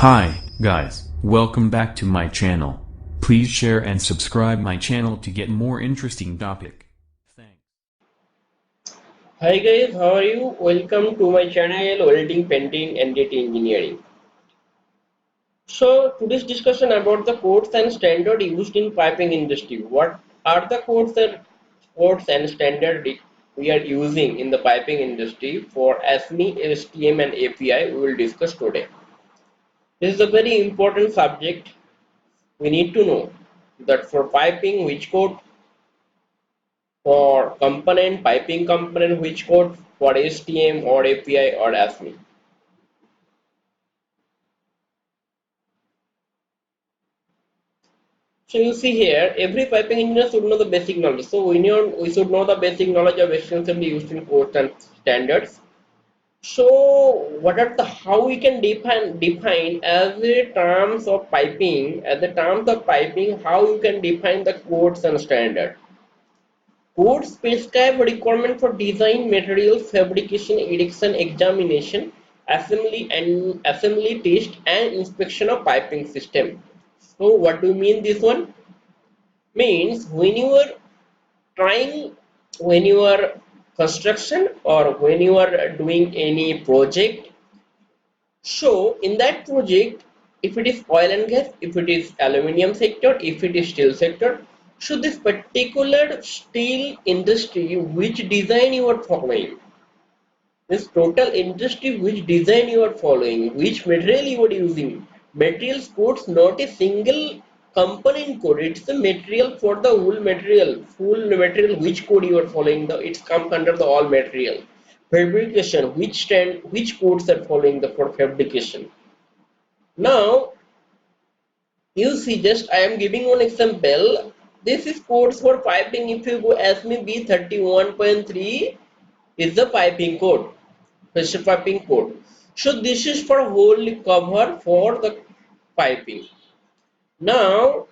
Hi, guys, welcome back to my channel. Please share and subscribe my channel to get more interesting topic. Thanks. Hi guys, how are you? Welcome to my channel Welding, Painting, NDT Engineering. So today's discussion about the codes and standard used in piping industry. What are the codes and standard we are using in the piping industry for ASME, ASTM and API we will discuss today. This is a very important subject. We need to know that for piping which code, for piping component which code, for ASTM or API or ASME. So you see here, every piping engineer should know the basic knowledge. So we should know the basic knowledge of extensively used in codes and standards. So what are the how we can define as the terms of piping, how you can define the codes and standard. Codes prescribe requirement for design, materials, fabrication, erection, examination, assembly test and inspection of piping system. So what do you mean this one? Means trying when you are construction or when you are doing any project, so in that project, if it is oil and gas, if it is aluminium sector, if it is steel sector, so this particular steel industry which design you are following, this total industry which design you are following, which material you are using, materials codes not a single component code, it's the material for the full material which code you are following, the it comes under the all material. Fabrication, which codes are following the for fabrication. Now you see, just I am giving one example. This is codes for piping. If you go ASME B31.3 is the piping code, pressure piping code. So this is for whole cover for the piping. Now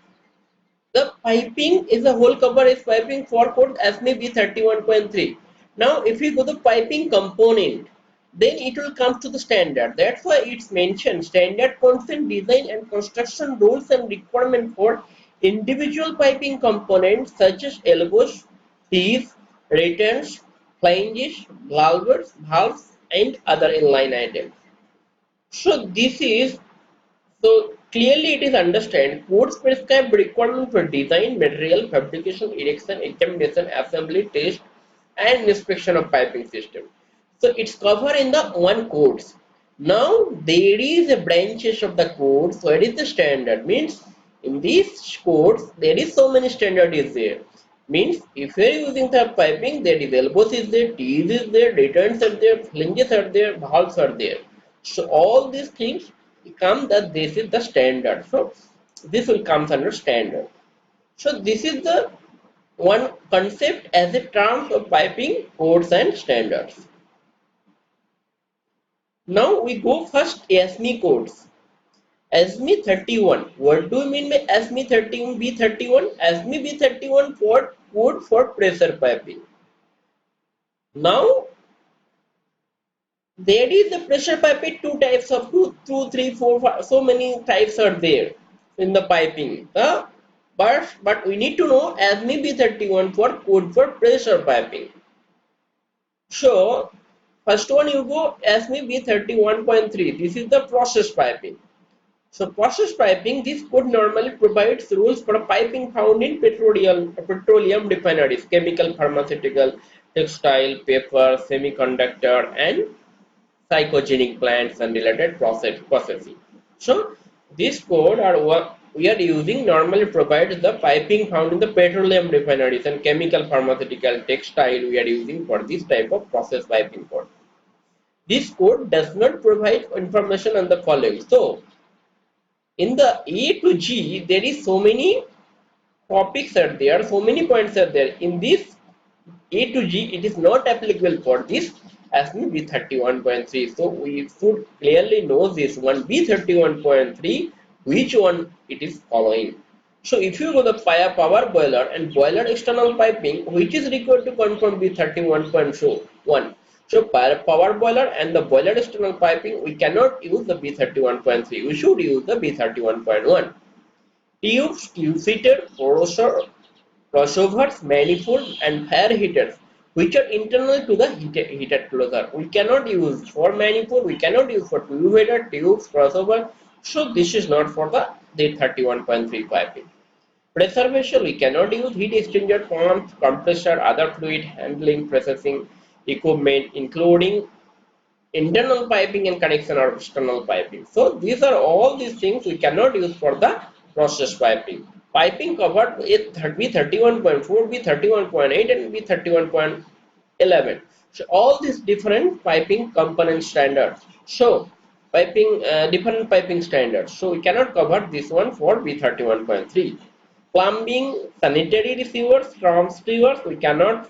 the piping is a whole cover is piping for code ASME B31.3. Now if you go the piping component, then it will come to the standard. That's why it's mentioned standard constant design and construction rules and requirement for individual piping components such as elbows, teeth, returns, flanges, valves and other inline items. So this is so clearly it is understand codes prescribe requirement for design, material, fabrication, erection, examination, assembly, test, and inspection of piping system. So it's covered in the one codes. Now there is a branches of the codes. What is the standard? Means in these codes there is so many standard is there. Means if you are using the piping, there is elbows is there, tees is there, returns are there, flanges are there, valves are there. So all these things come that this is the standard. So this will comes under standard. So this is the one concept as a terms of piping codes and standards. Now we go first ASME codes. ASME 31. What do you mean by ASME 31 B31? ASME B31 for code for pressure piping. Now there is a pressure piping two types of two, three, four, five, so many types are there in the piping. But we need to know ASME B31 for code for pressure piping. So first one you go ASME B31.3. This is the process piping. So process piping, this code normally provides rules for piping found in petroleum refineries, chemical, pharmaceutical, textile, paper, semiconductor, and psychogenic plants and related processing. So this code are what we are using normally provides the piping found in the petroleum refineries and chemical, pharmaceutical, textile we are using for this type of process piping code. This code does not provide information on the following. So in the A to G there is so many topics are there, so many points are there. In this A to G, it is not applicable for this ASME B31.3. So we should clearly know this one B31.3, which one it is following. So if you go the power boiler and boiler external piping, which is required to confirm B31.1. So power boiler and the boiler external piping, we cannot use the B31.3. We should use the B31.1. Tubes, tube seater, crossovers, manifold, and fire heaters, which are internal to the heater closure. We cannot use for manifold, we cannot use for tube heater, tubes, crossover. So this is not for the D31.3 piping. Pressure vessel, we cannot use heat exchanger, pumps, compressor, other fluid handling, processing equipment, including internal piping and connection or external piping. So these are all these things we cannot use for the process piping. Piping covered with B31.4, B31.8 and B31.11. So all these different piping component standards. So piping different piping standards. So we cannot cover this one for B31.3. Plumbing, sanitary receivers, transceivers, we cannot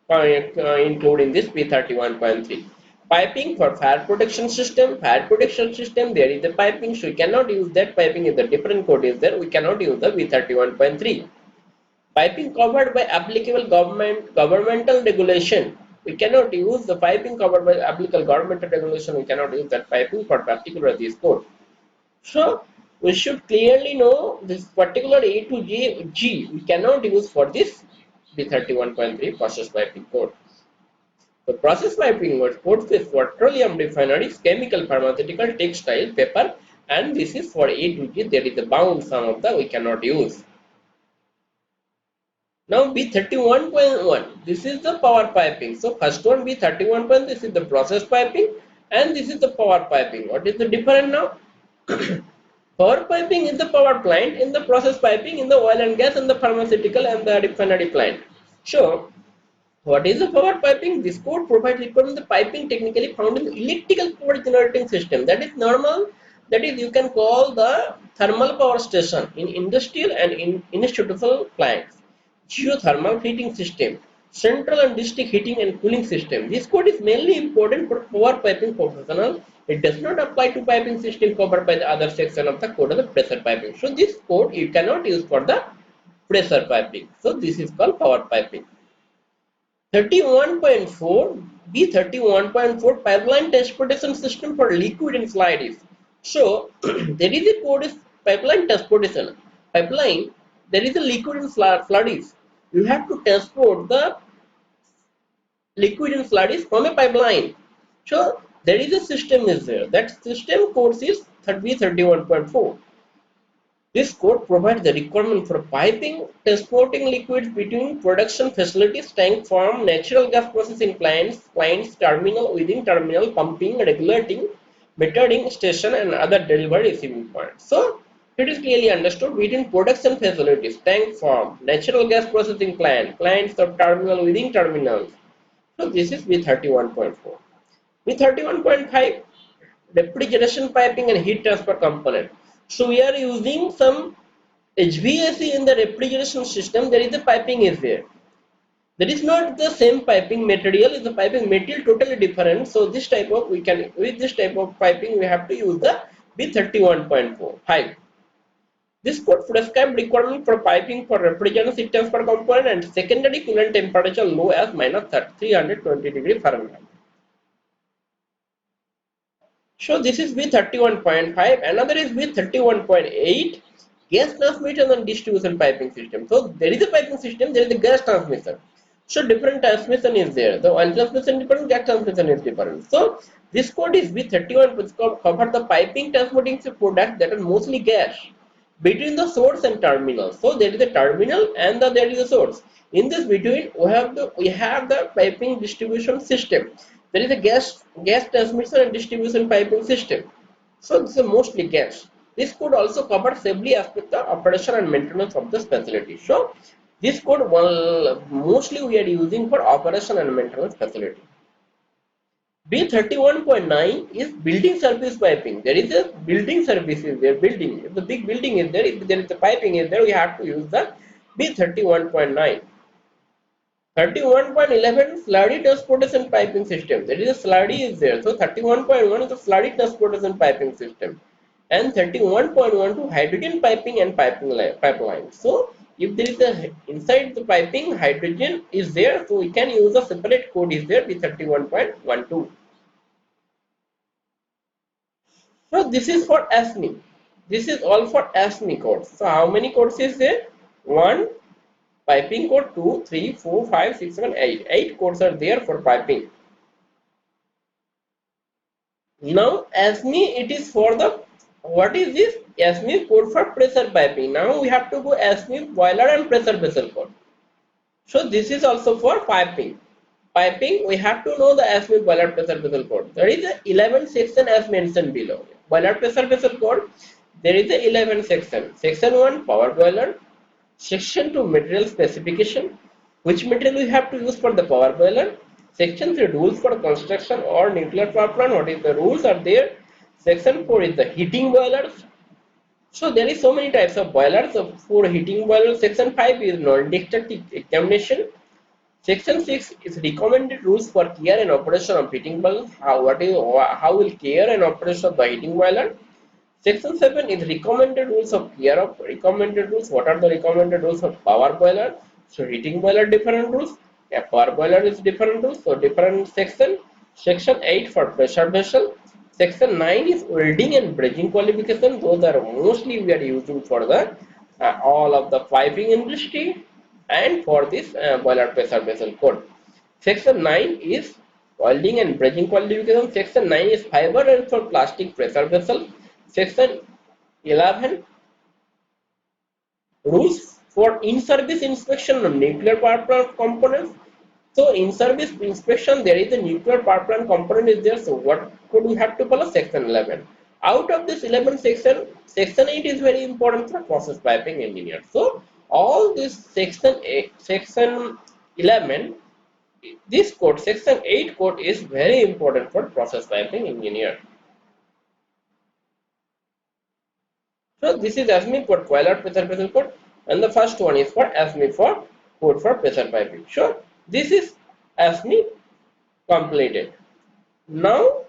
include in this B31.3. Piping for fire protection system, there is a piping, so we cannot use that piping if the different code is there, we cannot use the B31.3. Piping covered by applicable governmental regulation, we cannot use the piping covered by applicable governmental regulation, we cannot use that piping for particular this code. So we should clearly know this particular A to G we cannot use for this B31.3 process piping code. The process piping codes is for petroleum refineries, chemical, pharmaceutical, textile, paper, and this is for A to G. There is a bound, some of the we cannot use. Now B31.1, this is the power piping. So first one B31. This is the process piping and this is the power piping. What is the difference now? Power piping is the power plant, in the process piping in the oil and gas and the pharmaceutical and the refinery plant. So what is the power piping? This code provides requirement the piping technically found in the electrical power generating system. That is normal. That is you can call the thermal power station in industrial and in institutional plants. Geothermal heating system, central and district heating and cooling system. This code is mainly important for power piping professional. It does not apply to piping system covered by the other section of the code of the pressure piping. So this code you cannot use for the pressure piping. So this is called power piping. 31.4 B31.4 pipeline transportation system for liquid and fluids. So there is a code is pipeline transportation. Pipeline, there is a liquid and fluids. You have to transport the liquid and fluids from a pipeline. So there is a system is there. That system code is B31.4. This code provides the requirement for piping, transporting liquids between production facilities, tank farm, natural gas processing plants, terminal, within terminal, pumping, regulating, metering station, and other delivery receiving points. So it is clearly understood between production facilities, tank farm, natural gas processing plants of terminal, within terminals. So this is B31.4. B31.5, refrigeration piping and heat transfer component. So we are using some HVAC in the refrigeration system. There is a piping is there. That is not the same piping material. Is the piping material totally different. So this type of with this type of piping we have to use the B31.5. This code prescribed requirement for piping for refrigeration heat transfer component and secondary coolant temperature low as minus 320 degree Fahrenheit. So this is B31.5. Another is B31.8, gas transmission and distribution piping system. So there is a piping system, there is a gas transmission. So different transmission is there. The oil transmission different, gas transmission is different. So this code is B31, which cover the piping transporting products that are mostly gas between the source and terminal. So there is a terminal and there is a source. In this between we have the piping distribution system. There is a gas transmission and distribution piping system. So this is mostly gas. This could also cover several aspects of operation and maintenance of this facility. So this code mostly we are using for operation and maintenance facility. B31.9 is building service piping. There is a building service is there. Building. If the big building is there, if there is a piping is there, we have to use the B31.9. 31.11 slurry transportation piping system. There is a slurry is there. So 31.1 is the slurry transportation piping system. And 31.12 hydrogen piping and pipeline. So if there is a inside the piping hydrogen is there, so we can use a separate code is there with 31.12. So this is for ASME. This is all for ASME codes. So how many codes is there? 1 piping code, 2, 3, 4, 5, 6, 7, 8. 8 codes are there for piping. Now ASME, it is for the, what is this? ASME code for pressure piping. Now we have to go ASME boiler and pressure vessel code. So this is also for piping. Piping, we have to know the ASME boiler pressure vessel code. There is a 11 section as mentioned below. Boiler pressure vessel code, there is a 11 section. Section 1 power boiler. Section 2 material specification. Which material we have to use for the power boiler. Section 3 rules for construction or nuclear power plant. What is the rules are there. Section 4 is the heating boilers. So there is so many types of boilers. So for heating boilers, section 5 is non-destructive examination. Section 6 is recommended rules for care and operation of heating boiler. How will care and operation of the heating boiler. Section 7 is recommended rules of care of recommended rules. What are the recommended rules of power boiler? So heating boiler different rules. A power boiler is different rules. So different section. Section 8 for pressure vessel. Section 9 is welding and brazing qualification. Those are mostly we are using for the all of the piping industry and for this boiler pressure vessel code. Section 9 is welding and brazing qualification. Section 9 is fiber and for plastic pressure vessel. Section 11 rules for in-service inspection of nuclear power plant components. So in-service inspection, there is a nuclear power plant component is there. So what could we have to follow? Section 11. Out of this 11 section, section 8 is very important for process piping engineer. So all this section 8, section 11, this code, section 8 code is very important for process piping engineer. So this is ASME for boiler pressure vessel code, and the first one is for ASME for code for pressure piping. Sure, this is ASME completed. Now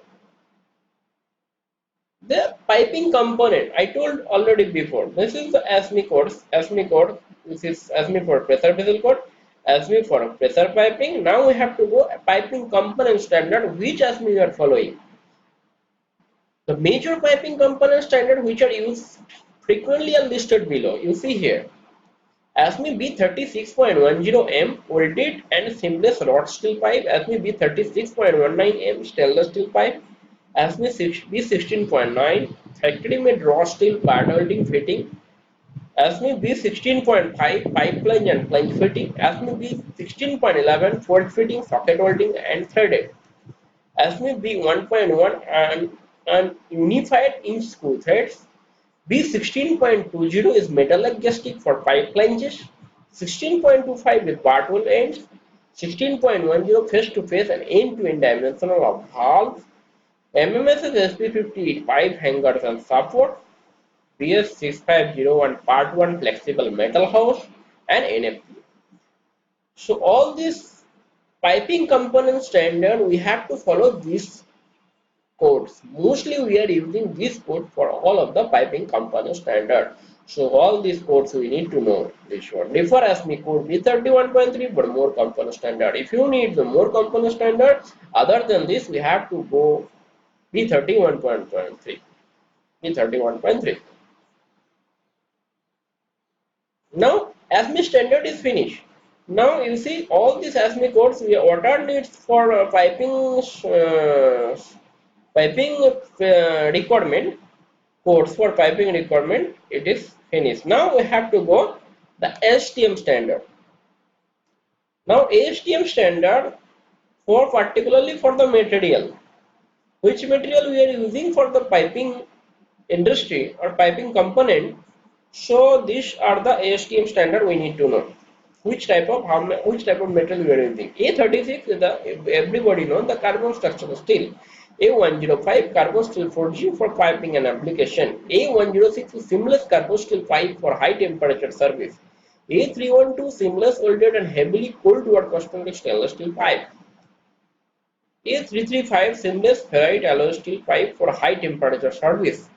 the piping component I told already before. This is the ASME code. ASME code. This is ASME for pressure vessel code. ASME for pressure piping. Now we have to go a piping component standard. Which ASME we are following? The major piping component standard which are used frequently are listed below. You see here. ASME B36.10M welded and seamless rod steel pipe. ASME B36.19M stainless steel pipe. ASME B16.9 factory made raw steel pad welding fitting. ASME B16.5 pipe plunge and plunge fitting. ASME B16.11 fold fitting, socket welding and threaded. ASME B1.1 and unified inch screw threads. B16.20 is metal adjusting for pipe flanges. 16.25 is bar tool ends. 16.10 face to face and end to end dimensional of valves. MMS is SP50 pipe hangers and support. BS6501 part 1 flexible metal house and NFP. So all these piping component standard we have to follow this codes. Mostly we are using this code for all of the piping component standard. So all these codes we need to know. This one differ ASME code B31.3 but more component standard. If you need the more component standard other than this, we have to go B31.3. B31.3. Now ASME standard is finished. Now you see all these ASME codes we what are needs for piping requirement codes for piping requirement, it is finished. Now we have to go the ASTM standard. Now ASTM standard for particularly for the material, which material we are using for the piping industry or piping component. So these are the ASTM standard we need to know. Which type of material we are using. A36 is the everybody knows the carbon structural steel. A105 carbon steel 4G for piping and application. A106 is seamless carbon steel pipe for high temperature service. A312 seamless welded and heavily cold water constructed stainless steel pipe. A335 seamless ferrite alloy steel pipe for high temperature service.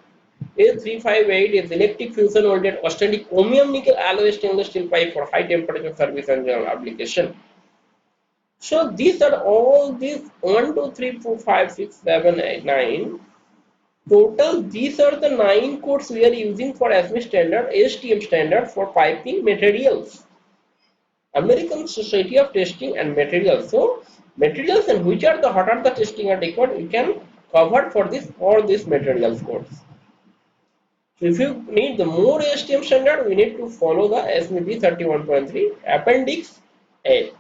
A358 is electric fusion welded austenitic chromium nickel alloy stainless steel pipe for high temperature service and general application. So these are all these 1, 2, 3, 4, 5, 6, 7, 8, 9. Total, these are the 9 codes we are using for ASME standard, ASTM standard for piping materials. American Society of Testing and Materials. So materials and which are the what are the testing are required, we can cover for this or this materials codes. So if you need the more ASTM standard, we need to follow the ASME 31.3 Appendix A.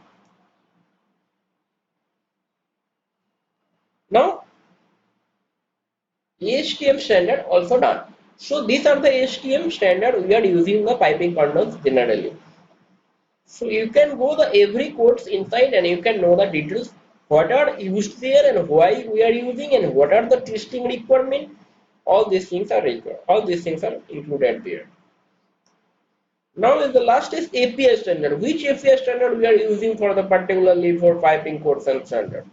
Now ASTM standard also done. So these are the ASTM standard we are using the piping condoms generally. So you can go the every codes inside and you can know the details what are used there and why we are using and what are the testing requirement. All these things are required. All these things are included there. Now the last is API standard. Which API standard we are using for the particularly for piping codes and standard?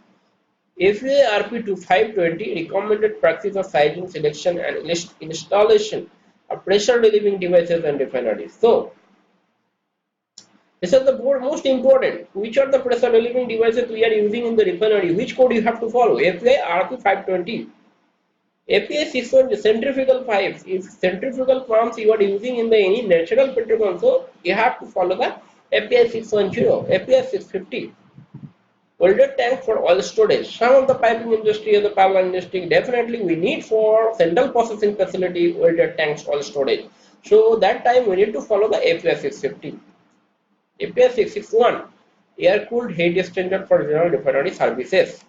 API RP2520 recommended practice of sizing, selection and installation of pressure relieving devices and refineries. So this is the most important. Which are the pressure relieving devices we are using in the refinery? Which code you have to follow? API RP520. API 620 centrifugal pipes. If centrifugal pumps you are using in the any natural petrol also, you have to follow the API 610, API 650. Welded tank for oil storage. Some of the piping industry or the pipeline industry definitely we need for central processing facility welded tanks oil storage. So that time we need to follow the API 650. API 661 air cooled heat exchanger for general refinery services.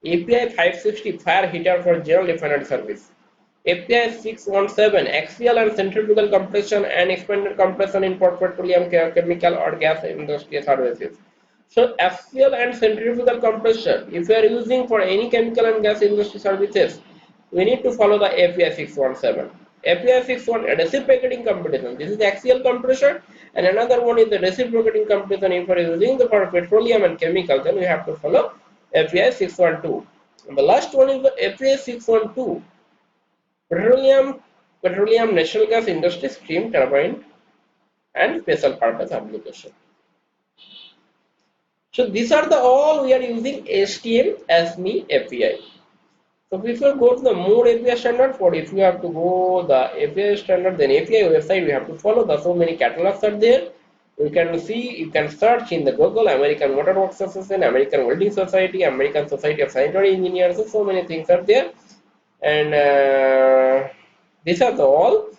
API 560 fire heater for general refinery service. API 617 axial and centrifugal compression and expanded compression in petroleum chemical or gas industry services. So axial and centrifugal compression, if you are using for any chemical and gas industry services, we need to follow the API 617. API 61 reciprocating compression. This is axial compression, and another one is the reciprocating compression. If you are using the for petroleum and chemical, then we have to follow API 612. And the last one is the API 612. Petroleum natural gas industry steam turbine and special purpose application. So these are the all we are using ASTM ASME API. So if you go to the more API standard, for if you have to go the API standard, then API website we have to follow the so many catalogs are there. You can see, you can search in the Google American Motor Works Association, American Welding Society, American Society of Sanitary Engineers. So many things are there, and these are the all.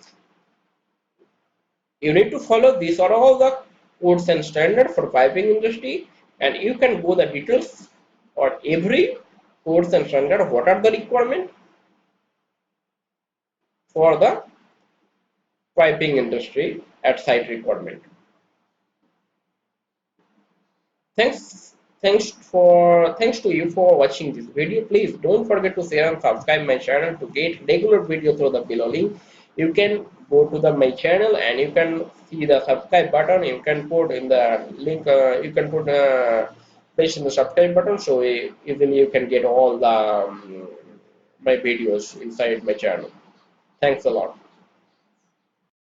You need to follow. These are all the codes and standard for piping industry, and you can go the details or every codes and standard what are the requirement for the piping industry at site requirement. Thanks to you for watching this video. Please don't forget to share and subscribe my channel to get regular video through the below link. You can go to the my channel and you can see the subscribe button. You can put in the link. You can put place in the subscribe button, so easily you can get all the my videos inside my channel. Thanks a lot.